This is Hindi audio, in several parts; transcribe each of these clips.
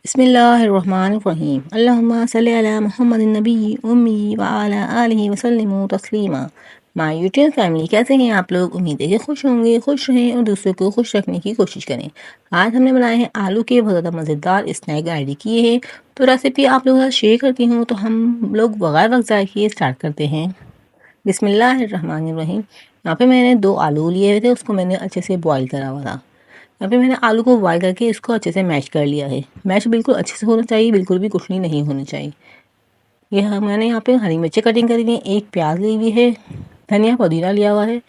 बिस्मिल्लाहिर्रहमानिर्रहीम अल्लाहुम्मा सल्ली अला मुहम्मदिन नबी उम्मी व अला आलिहि वसल्लिमु तस्लीमा। माय यूट्यूब फैमिली, कैसे हैं आप लोग? उम्मीद है कि खुश होंगे, खुश रहें और दूसरों को खुश रखने की कोशिश करें। आज हमने बनाए हैं आलू के बहुत ज़्यादा मज़ेदार स्नैक रेडी किए हैं, तो रेसिपी आप लोगों के साथ शेयर करती हूँ। तो हम लोग बगैर वक्त ज़ाया किए स्टार्ट करते हैं। बिस्मिल्लाहिर्रहमानिर्रहीम। यहाँ पे मैंने 2 आलू लिए हुए थे, उसको मैंने अच्छे से बॉईल करा हुआ था। यहाँ पे मैंने आलू को बॉईल करके इसको अच्छे से मैश कर लिया है। मैश बिल्कुल अच्छे से होना चाहिए, बिल्कुल भी कुछ नहीं होनी चाहिए। मैंने यहाँ पे हरी मिर्ची कटिंग करी हुई है, 1 प्याज ली हुई है, धनिया पुदीना लिया हुआ है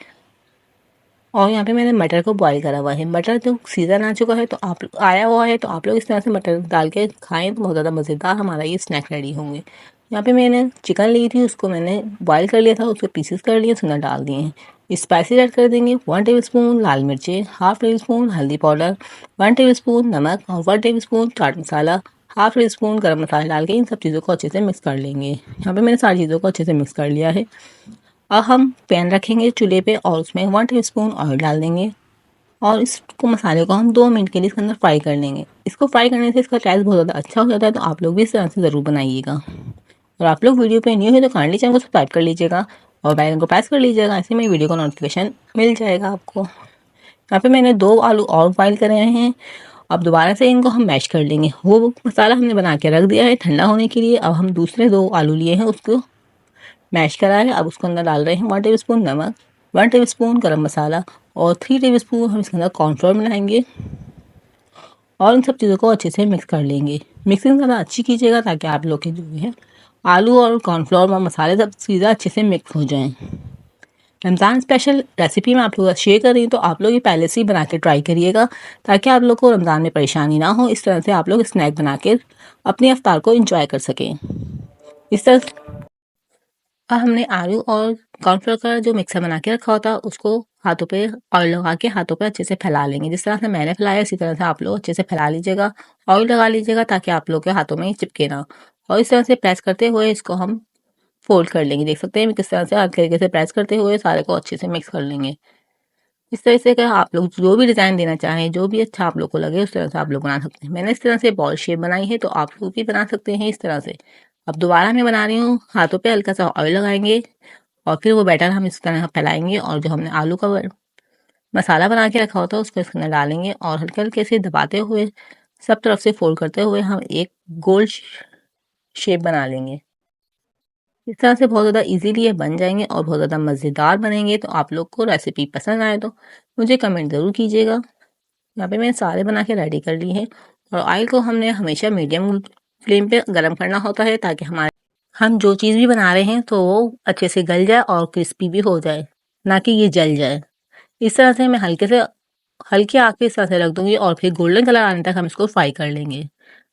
और यहाँ पे मैंने मटर को बॉईल करा हुआ है। मटर जो सीज़न आ चुका है तो आप आया हुआ है, तो आप लोग इस तरह से मटर डाल के खाएँ तो बहुत ज़्यादा मज़ेदार हमारा ये स्नैक रेडी होंगे। यहाँ पे मैंने चिकन ली थी, उसको मैंने बॉईल कर लिया था, उसके पीसेस कर लिए, उसमें डाल दिए हैं। स्पाइसी ऐड कर देंगे 1 टेबलस्पून लाल मिर्चें, हाफ टेबलस्पून हल्दी पाउडर, 1 टेबलस्पून नमक और 1 tablespoon chaat masala, half tablespoon गरम मसाला डाल के इन सब चीज़ों को अच्छे से मिक्स कर लेंगे। यहाँ पे मैंने सारी चीज़ों को अच्छे से मिक्स कर लिया है। अब हम पैन रखेंगे चूल्हे पे और उसमें 1 टीस्पून ऑयल डाल देंगे और इसको मसाले को हम 2 मिनट के लिए इसके अंदर फ्राई कर लेंगे। इसको फ्राई करने से इसका टेस्ट बहुत ज़्यादा अच्छा हो जाता है, तो आप लोग भी इस तरह से ज़रूर बनाइएगा। और आप लोग वीडियो पे न्यू है तो काइंडली चैनल को सब्सक्राइब कर लीजिएगा और बेल आइकन को प्रेस कर लीजिएगा, ऐसे में वीडियो का नोटिफिकेशन मिल जाएगा आपको। यहाँ पे मैंने 2 आलू और बॉईल करे हैं। अब दोबारा से इनको हम मैश कर लेंगे। वो मसाला हमने बना के रख दिया है ठंडा होने के लिए। अब हम दूसरे 2 आलू लिए हैं, उसको मैश करा है। अब उसके अंदर डाल रहे हैं 1 टेबलस्पून नमक, 1 टेबलस्पून गरम मसाला और 3 टेबलस्पून हम इसके अंदर कॉर्नफ्लोर मिलाएंगे और इन सब चीज़ों को अच्छे से मिक्स कर लेंगे। मिक्सिंग ज़्यादा अच्छी कीजिएगा ताकि आप लोग के जो है आलू और कॉर्नफ्लोर और मसाले सब चीज़ें अच्छे से मिक्स हो जाएं। रमज़ान स्पेशल रेसिपी मैं आप लोगों का शेयर कर रही हूँ, तो आप लोग ये पहले से ही बना के ट्राई करिएगा ताकि आप लोग को रमज़ान में परेशानी ना हो। इस तरह से आप लोग स्नैक बना के अपने इफ्तार को इंजॉय कर सकें। इस तरह अब हमने आलू और कॉर्नफ्लोर का जो मिक्सर बना के रखा होता है उसको हाथों पे ऑयल लगा के हाथों पे अच्छे से फैला लेंगे। जिस तरह से मैंने फैलाया इसी तरह से आप लोग अच्छे से फैला लीजिएगा। ऑयल लगा लीजिएगा ताकि आप लोग के हाथों में चिपके ना। और इस तरह से प्रेस करते हुए इसको हम फोल्ड कर लेंगे। देख सकते हैं किस तरह से हर तरीके से प्रेस करते हुए सारे को अच्छे से मिक्स कर लेंगे। इस तरह से क्या आप लोग जो भी डिज़ाइन देना चाहें, जो भी अच्छा आप लोग को लगे उस तरह से आप लोग बना सकते हैं। मैंने इस तरह से बॉल शेप बनाई है, तो आप लोग भी बना सकते हैं इस तरह से। अब दोबारा मैं बना रही हूँ। हाथों पे हल्का सा ऑयल लगाएंगे और फिर वो बैटर हम इस तरह फैलाएंगे और जो हमने आलू का मसाला बना के रखा होता है उसको इसके अंदर डालेंगे और हल्के हल्के से दबाते हुए सब तरफ से फोल्ड करते हुए हम एक गोल शेप बना लेंगे। इस तरह से बहुत ज़्यादा इजीली ये बन जाएंगे और बहुत ज़्यादा मज़ेदार बनेंगे। तो आप लोग को रेसिपी पसंद आए तो मुझे कमेंट ज़रूर कीजिएगा। यहाँ पे मैंने सारे बना के रेडी कर लिए हैं और ऑयल को हमने हमेशा मीडियम फ्लेम पे गर्म करना होता है ताकि हम जो चीज़ भी बना रहे हैं तो वो अच्छे से गल जाए और क्रिस्पी भी हो जाए, ना कि ये जल जाए। इस तरह से मैं हल्की आँच पे इस तरह से रख दूंगी और फिर गोल्डन कलर आने तक हम इसको फ्राई कर लेंगे।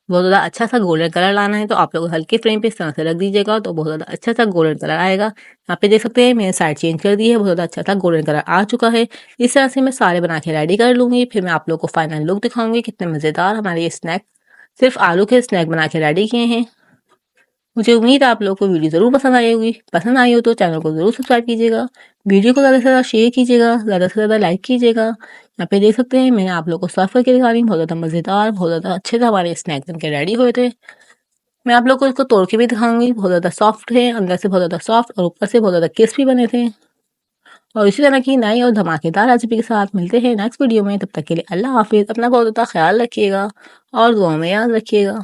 बहुत ज़्यादा अच्छा सा गोल्डन कलर लाना है तो आप लोग हल्के फ्लेम पे इस तरह से रख दीजिएगा, तो बहुत ज़्यादा अच्छा सा गोल्डन कलर आएगा। यहाँ पे देख सकते हैं मैंने साइड चेंज कर दी है, बहुत ज़्यादा अच्छा सा गोल्डन कलर आ चुका है। इस तरह से मैं सारे बना के रेडी कर लूँगी, फिर मैं आप लोग को फाइनल लुक दिखाऊंगी कितने मज़ेदार हमारे ये स्नैक सिर्फ आलू के स्नैक बना के रेडी किए हैं। मुझे उम्मीद है आप लोगों को वीडियो ज़रूर पसंद आई होगी। पसंद आई हो तो चैनल को ज़रूर सब्सक्राइब कीजिएगा, वीडियो को ज़्यादा से ज़्यादा शेयर कीजिएगा, ज़्यादा से ज़्यादा लाइक कीजिएगा। यहाँ पे देख सकते हैं मैंने आप लोगों को सर्व करके दिखा रही हूँ। बहुत ज़्यादा मज़ेदार, बहुत ज़्यादा अच्छे से हमारे स्नैक बन के रेडी हुए थे। मैं आप लोग को इसको तोड़ के भी दिखाऊंगी। बहुत ज़्यादा सॉफ्ट है, अंदर से बहुत ज़्यादा सॉफ्ट और ऊपर से बहुत ज़्यादा क्रिस्पी बने थे। और इसी तरह की नई और धमाकेदार रेसिपी के साथ मिलते हैं नेक्स्ट वीडियो में। तब तक के लिए अल्लाह हाफिज़। अपना बहुत ज़्यादा ख्याल रखिएगा और दुआ में याद रखिएगा।